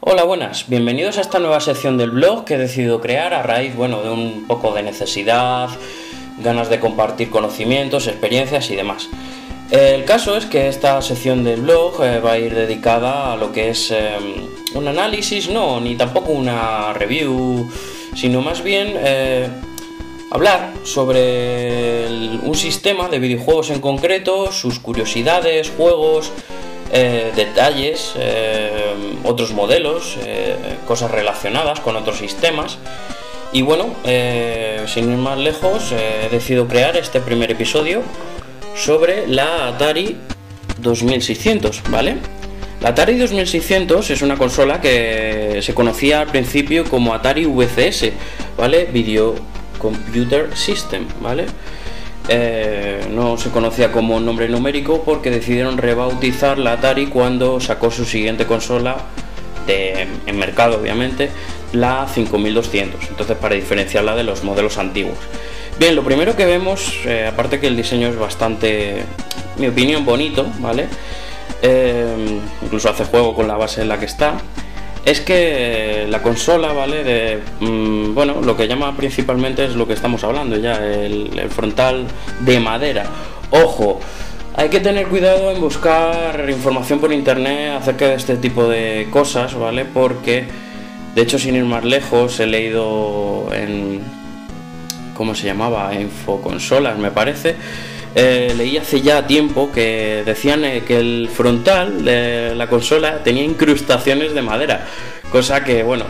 Hola, buenas, bienvenidos a esta nueva sección del blog que he decidido crear a raíz, de un poco de necesidad, ganas de compartir conocimientos, experiencias y demás. El caso es que esta sección del blog va a ir dedicada a lo que es un análisis, no, ni tampoco una review, sino más bien hablar sobre un sistema de videojuegos en concreto, sus curiosidades, juegos, detalles, otros modelos, cosas relacionadas con otros sistemas. Y bueno, sin ir más lejos, he decidido crear este primer episodio sobre la Atari 2600, ¿vale? La Atari 2600 es una consola que se conocía al principio como Atari VCS, ¿vale? Video Computer System, ¿vale? No se conocía como nombre numérico porque decidieron rebautizar la Atari cuando sacó su siguiente consola en mercado, obviamente, la 5200, entonces para diferenciarla de los modelos antiguos. Bien, lo primero que vemos, aparte que el diseño es bastante, en mi opinión, bonito, ¿vale? Incluso hace juego con la base en la que está. Es que la consola, ¿vale? Bueno, lo que llama principalmente es lo que estamos hablando ya, el frontal de madera. Ojo, hay que tener cuidado en buscar información por internet acerca de este tipo de cosas, ¿vale? Porque, de hecho, sin ir más lejos, he leído en... ¿cómo se llamaba? Infoconsolas, me parece. Leí hace ya tiempo que decían que el frontal de la consola tenía incrustaciones de madera, cosa que, bueno,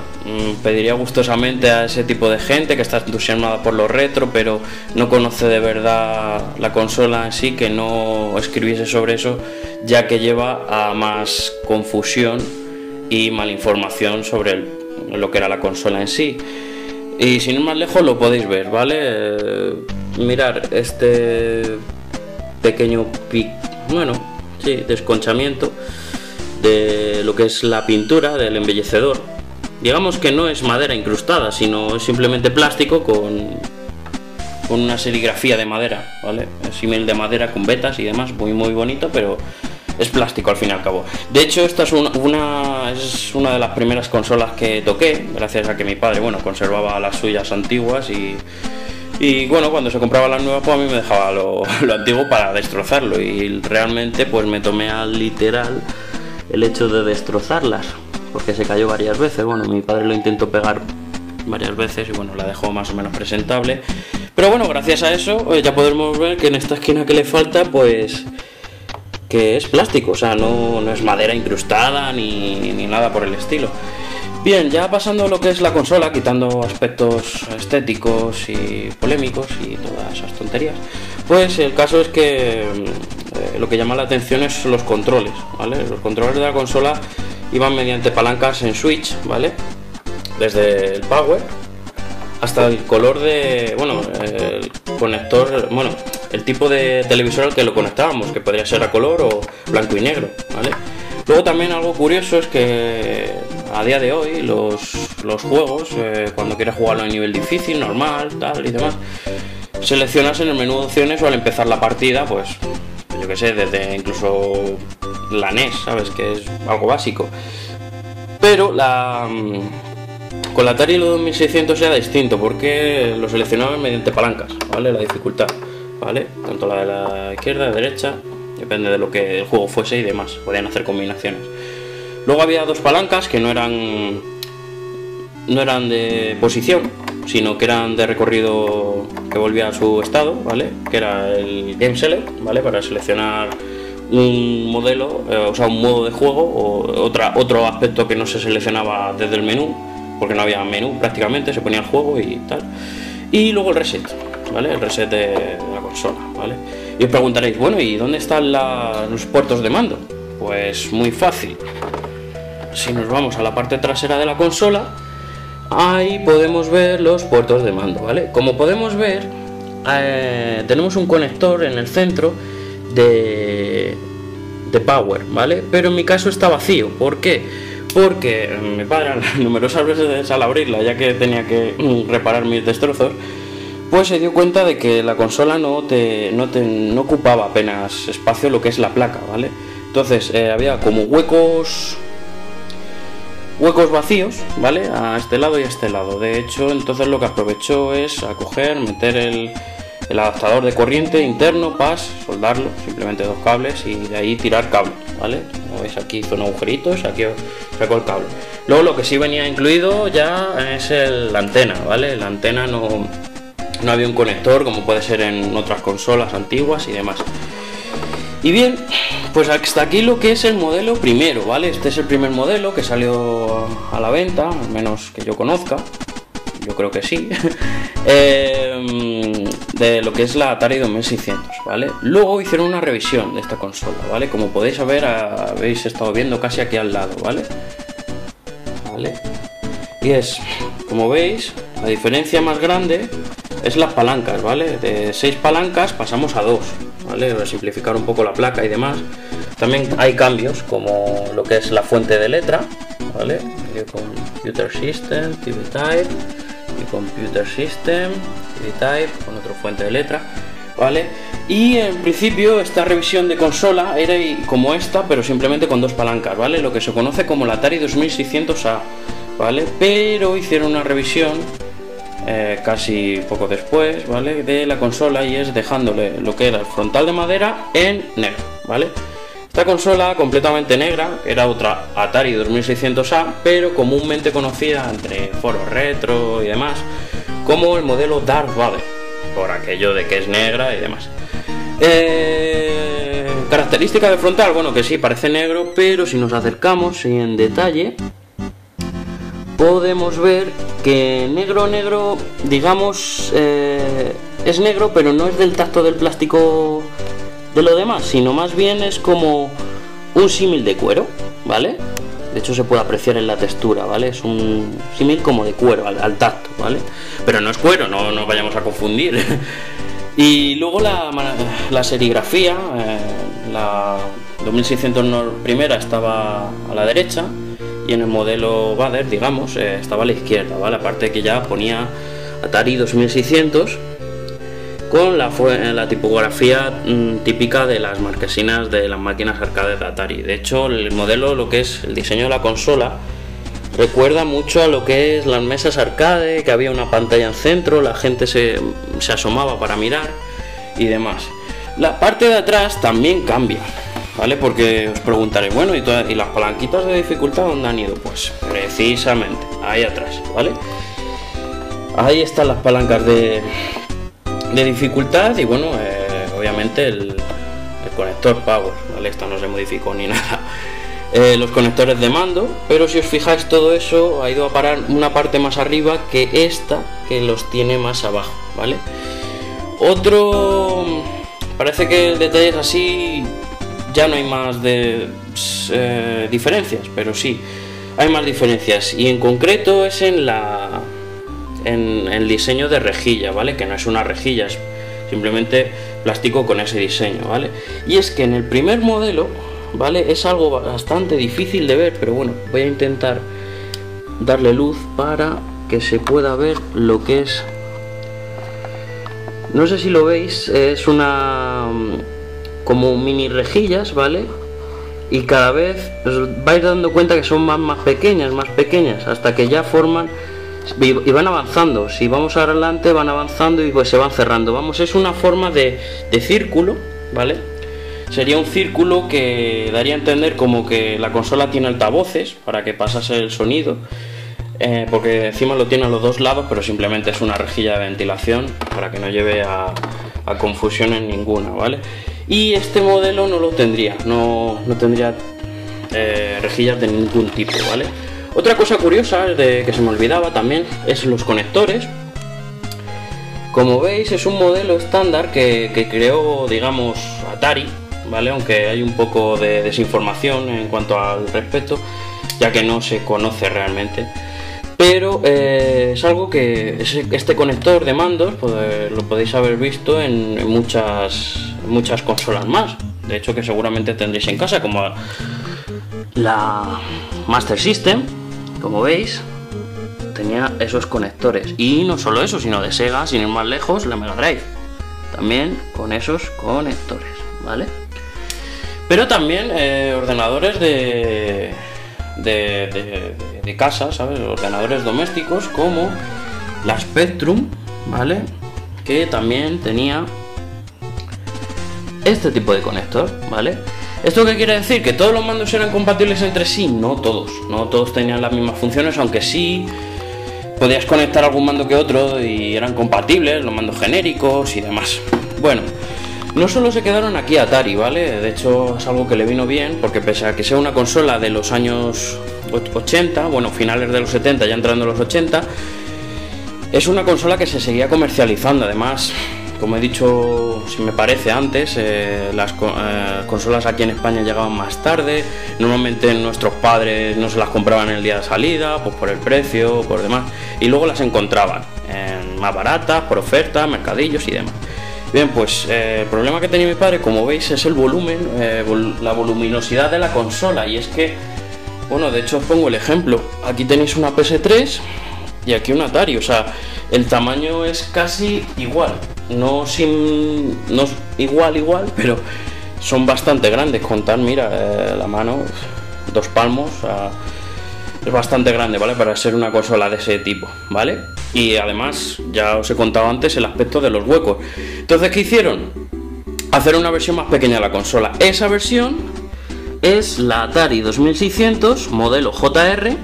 pediría gustosamente a ese tipo de gente que está entusiasmada por lo retro, pero no conoce de verdad la consola en sí, que no escribiese sobre eso, ya que lleva a más confusión y malinformación sobre lo que era la consola en sí. Y sin ir más lejos lo podéis ver, ¿vale? Mirar este pequeño desconchamiento de lo que es la pintura del embellecedor. Digamos que no es madera incrustada, sino es simplemente plástico con una serigrafía de madera, ¿vale? Es símil de madera con vetas y demás, muy bonito, pero es plástico al fin y al cabo. De hecho, esta es una de las primeras consolas que toqué, gracias a que mi padre, conservaba las suyas antiguas y bueno, cuando se compraba las nuevas, pues a mí me dejaba lo antiguo para destrozarlo, y realmente pues me tomé al literal el hecho de destrozarlas, porque se cayó varias veces. Bueno, mi padre lo intentó pegar varias veces y bueno, la dejó más o menos presentable, pero bueno, gracias a eso ya podemos ver que en esta esquina que le falta, pues que es plástico, o sea, no es madera incrustada ni nada por el estilo. Bien, ya pasando a lo que es la consola, quitando aspectos estéticos y polémicos y todas esas tonterías, pues el caso es que lo que llama la atención es los controles, ¿vale? Los controles de la consola iban mediante palancas en switch, ¿vale? Desde el power hasta el color de, el conector, el tipo de televisor al que lo conectábamos, que podría ser a color o blanco y negro, ¿vale? Luego también algo curioso es que a día de hoy los juegos, cuando quieres jugarlo a nivel difícil, normal, tal y demás, seleccionas en el menú de opciones o al empezar la partida, pues yo que sé, desde incluso la NES, ¿sabes? Que es algo básico. Pero con la Atari 2600 era distinto, porque lo seleccionaban mediante palancas, ¿vale? La dificultad, ¿vale? Tanto la de la izquierda, derecha, depende de lo que el juego fuese y demás, podían hacer combinaciones. Luego había dos palancas que no eran de posición, sino que eran de recorrido que volvía a su estado, ¿vale? Que era el Game Select, ¿vale? Para seleccionar un modelo, un modo de juego o otro aspecto que no se seleccionaba desde el menú, porque no había menú prácticamente, se ponía el juego y tal. Y luego el reset, ¿vale? El reset de la consola, ¿vale? Y os preguntaréis, bueno, ¿y dónde están los puertos de mando? Pues muy fácil. Si nos vamos a la parte trasera de la consola, ahí podemos ver los puertos de mando, ¿vale? Como podemos ver, tenemos un conector en el centro de power, ¿vale? Pero en mi caso está vacío. ¿Por qué? Porque mi padre, numerosas veces al abrirla, ya que tenía que reparar mis destrozos, pues se dio cuenta de que la consola no ocupaba apenas espacio lo que es la placa, ¿vale? Entonces había como huecos huecos vacíos, ¿vale? A este lado y a este lado. De hecho, entonces lo que aprovechó es a coger, meter el adaptador de corriente interno, soldarlo, simplemente 2 cables y de ahí tirar cable, ¿vale? Como veis, aquí hizo un agujerito, sacó el cable. Luego lo que sí venía incluido ya es la antena, ¿vale? La antena no había un conector como puede ser en otras consolas antiguas y demás. Y bien, pues hasta aquí lo que es el modelo primero, ¿vale? Este es el primer modelo que salió a la venta, al menos que yo conozca, yo creo que sí, de lo que es la Atari 2600, ¿vale? Luego hicieron una revisión de esta consola, ¿vale? Como podéis saber, habéis estado viendo casi aquí al lado, ¿vale? Y es, como veis, la diferencia más grande es las palancas, ¿vale? De 6 palancas pasamos a 2, ¿vale? Para simplificar un poco la placa y demás. También hay cambios como lo que es la fuente de letra, ¿vale? Computer System, TV Type, y Computer System, TV Type, con otra fuente de letra, ¿vale? Y en principio esta revisión de consola era como esta, pero simplemente con 2 palancas, ¿vale? Lo que se conoce como la Atari 2600A, ¿vale? Pero hicieron una revisión casi poco después, ¿vale? De la consola, y es dejándole lo que era el frontal de madera en negro, ¿vale? Esta consola completamente negra era otra Atari 2600A, pero comúnmente conocida entre foros retro y demás como el modelo Darth Vader, por aquello de que es negra y demás. Característica de frontal, bueno, que sí, parece negro, pero si nos acercamos y en detalle podemos ver que negro, digamos, es negro, pero no es del tacto del plástico de lo demás, sino más bien es como un símil de cuero, ¿vale? De hecho se puede apreciar en la textura, ¿vale? Es un símil como de cuero al tacto, ¿vale? Pero no es cuero, no nos vayamos a confundir. Y luego la serigrafía, la 2600 primera estaba a la derecha, y en el modelo Vader, digamos, estaba a la izquierda, ¿vale? Aparte que ya ponía Atari 2600 con la tipografía típica de las marquesinas de las máquinas arcade de Atari. De hecho, el modelo, lo que es el diseño de la consola, recuerda mucho a lo que es las mesas arcade, que había una pantalla en centro, la gente se asomaba para mirar y demás. La parte de atrás también cambia, ¿vale? Porque os preguntaréis, bueno, ¿y las palanquitas de dificultad dónde han ido? Pues precisamente ahí atrás, ¿vale? Ahí están las palancas de dificultad y bueno, obviamente el conector power, ¿vale? Esto no se modificó ni nada. Los conectores de mando, pero si os fijáis, todo eso ha ido a parar una parte más arriba que esta, que los tiene más abajo, ¿vale? Parece que el detalle es así. Ya no hay más diferencias, pero sí hay más diferencias, y en concreto es en el diseño de rejilla, ¿vale? Que no es una rejilla, es simplemente plástico con ese diseño, ¿vale? Y es que en el primer modelo, ¿vale? Es algo bastante difícil de ver, pero bueno, voy a intentar darle luz para que se pueda ver lo que es. No sé si lo veis, es una como mini rejillas, ¿vale? Y cada vez os vais dando cuenta que son más pequeñas, hasta que ya forman y van avanzando. Si vamos adelante van avanzando y pues se van cerrando. Vamos, es una forma de círculo, ¿vale? Sería un círculo que daría a entender como que la consola tiene altavoces para que pasase el sonido, porque encima lo tiene a los dos lados, pero simplemente es una rejilla de ventilación para que no lleve a confusiones ninguna, ¿vale? Y este modelo no lo tendría, no tendría rejillas de ningún tipo, ¿vale? Otra cosa curiosa que se me olvidaba también es los conectores. Como veis, es un modelo estándar que creó, digamos, Atari, ¿vale? Aunque hay un poco de desinformación en cuanto al respecto, ya que no se conoce realmente. Pero es algo que este conector de mandos pues, lo podéis haber visto en muchas consolas más. De hecho, que seguramente tendréis en casa, como la Master System, como veis, tenía esos conectores. Y no solo eso, sino de Sega, sin ir más lejos, la Mega Drive, también con esos conectores, ¿vale? Pero también ordenadores de de casa, ¿sabes? Ordenadores domésticos como la Spectrum, ¿vale? Que también tenía este tipo de conector, ¿vale? ¿Esto qué quiere decir? ¿Que todos los mandos eran compatibles entre sí? No todos tenían las mismas funciones, aunque sí podías conectar algún mando que otro y eran compatibles, los mandos genéricos y demás. Bueno, no solo se quedaron aquí Atari, ¿vale? De hecho es algo que le vino bien, porque pese a que sea una consola de los años 80, bueno, finales de los 70, ya entrando en los 80, es una consola que se seguía comercializando. Además, como he dicho, si me parece antes, las consolas aquí en España llegaban más tarde. Normalmente nuestros padres no se las compraban el día de salida, pues por el precio, por demás, y luego las encontraban más baratas, por ofertas, mercadillos y demás. Bien, pues el problema que tenía mi padre, como veis, es el volumen, la voluminosidad de la consola. Y es que, bueno, de hecho os pongo el ejemplo. Aquí tenéis una PS3 y aquí un Atari, o sea, el tamaño es casi igual. No igual, pero son bastante grandes. Contad, mira, la mano, 2 palmos, o sea, es bastante grande, ¿vale? Para ser una consola de ese tipo, ¿vale? Y además, ya os he contado antes el aspecto de los huecos. Entonces, ¿qué hicieron? Hacer una versión más pequeña de la consola. Esa versión es la Atari 2600 modelo JR.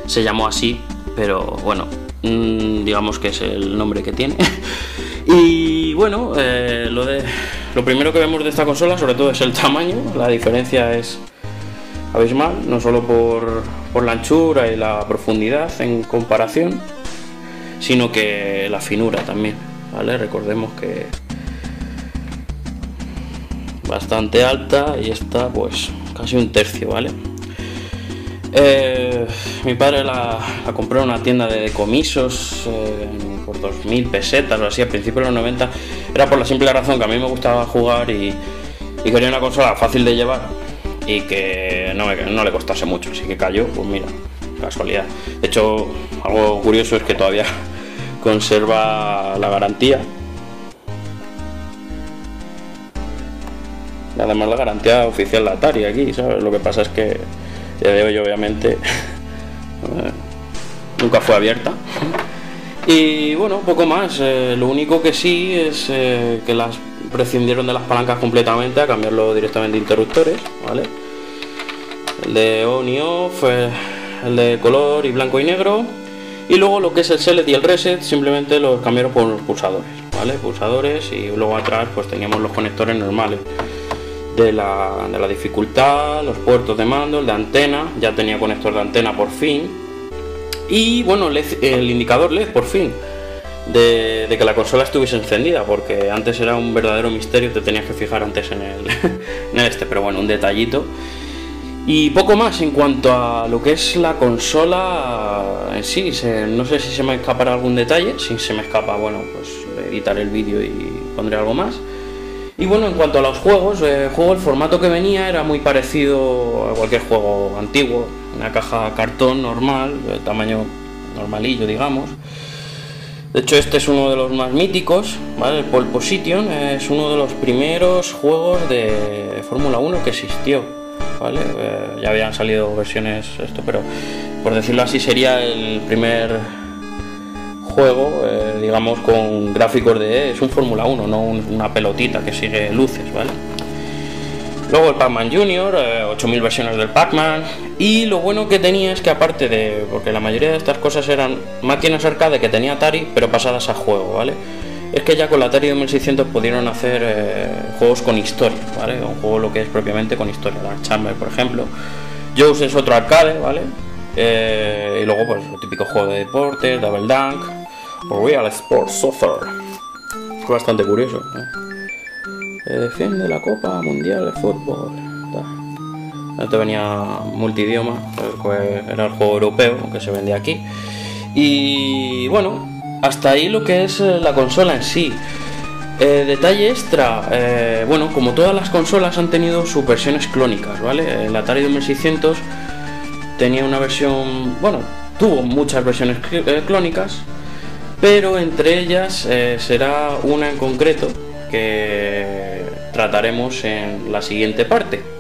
Se llamó así, pero bueno, digamos que es el nombre que tiene. Y bueno, lo primero que vemos de esta consola sobre todo es el tamaño. La diferencia es abismal, no solo por la anchura y la profundidad en comparación, sino que la finura también, ¿vale? Recordemos que bastante alta y esta pues casi un tercio, ¿vale? Mi padre la compró en una tienda de decomisos por 2000 pesetas o así a principios de los 90. Era por la simple razón que a mí me gustaba jugar y quería una consola fácil de llevar y que no le costase mucho, así que cayó, pues mira, casualidad. De hecho, algo curioso es que todavía conserva la garantía. Además la garantía oficial de Atari aquí, ¿sabes? Lo que pasa es que a día de hoy obviamente nunca fue abierta. Y bueno, poco más. Lo único que sí es que las prescindieron de las palancas completamente a cambiarlo directamente de interruptores, ¿vale? El de on y off, el de color y blanco y negro, y luego lo que es el select y el reset simplemente los cambiaron por los pulsadores, ¿vale? Pulsadores, y luego atrás pues teníamos los conectores normales de la dificultad, los puertos de mando, el de antena, ya tenía conector de antena por fin, y bueno, el indicador LED por fin de que la consola estuviese encendida, porque antes era un verdadero misterio, te tenías que fijar antes en el pero bueno, un detallito. Y poco más en cuanto a lo que es la consola en sí. No sé si se me escapará algún detalle. Si se me escapa, bueno, pues editaré el vídeo y pondré algo más. Y bueno, en cuanto a los juegos, el formato que venía era muy parecido a cualquier juego antiguo. Una caja cartón normal, de tamaño normalillo, digamos. De hecho, este es uno de los más míticos, ¿vale? El Pole Position es uno de los primeros juegos de Fórmula 1 que existió, ¿vale? Ya habían salido versiones pero por decirlo así sería el primer juego, digamos, con gráficos es un Fórmula 1, no una pelotita que sigue luces, ¿vale? Luego el Pac-Man Junior, 8000 versiones del Pac-Man. Y lo bueno que tenía es que aparte porque la mayoría de estas cosas eran máquinas arcade que tenía Atari, pero pasadas a juego, ¿vale? Es que ya con la Atari 2600 pudieron hacer juegos con historia, ¿vale? Un juego lo que es propiamente con historia. Dark Chamber, por ejemplo. Jaws es otro arcade, ¿vale? Y luego pues el típico juego de deportes, Double Dunk o Real Sports Soccer. Fue bastante curioso, ¿eh? Defiende la Copa Mundial de Fútbol. Este venía multidioma, era el juego europeo que se vendía aquí. Y bueno, hasta ahí lo que es la consola en sí. Detalle extra, bueno, como todas las consolas han tenido sus versiones clónicas, ¿vale? El Atari 2600 tenía una versión, bueno, tuvo muchas versiones clónicas, pero entre ellas será una en concreto que trataremos en la siguiente parte.